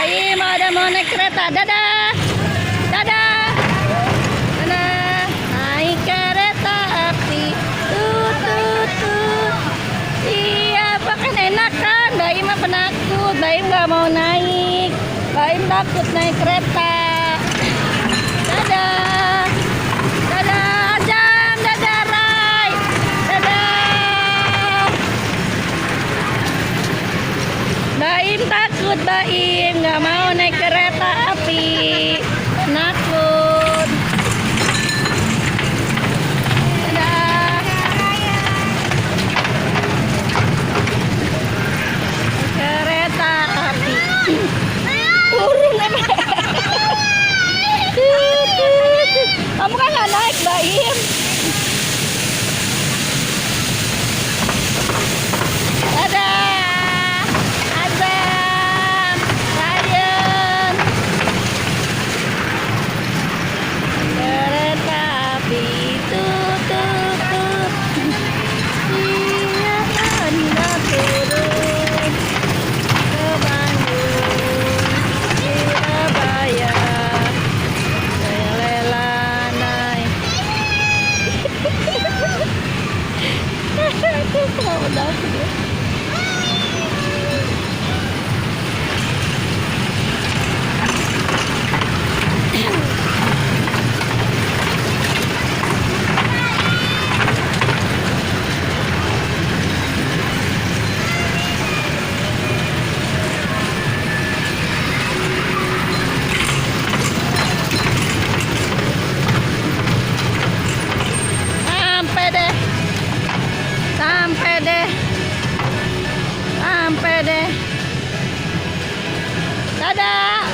Baim ada mau naik kereta. Dadah. Dadah. Dadah. Naik kereta api. Tut tut tut. Iya, pakai enak kan? Baim mah penakut. Baim nggak mau naik. Baim takut naik kereta. Dadah. Dadah Jam. Dadah Rai. Dadah. Baim takut, Baim nggak mau naik kereta api. Nakut. Dadah. Kereta api. Turun emang. Kamu kan nggak naik, Baim. Dadah. Azam. Ryan. Kereta api. Tut tut tut. Iya, Anda turun ke Bandung, Surabaya. Lela naik. Itu kalau udah dia. Sampai deh. Sampai deh. Sampai deh. Dadah.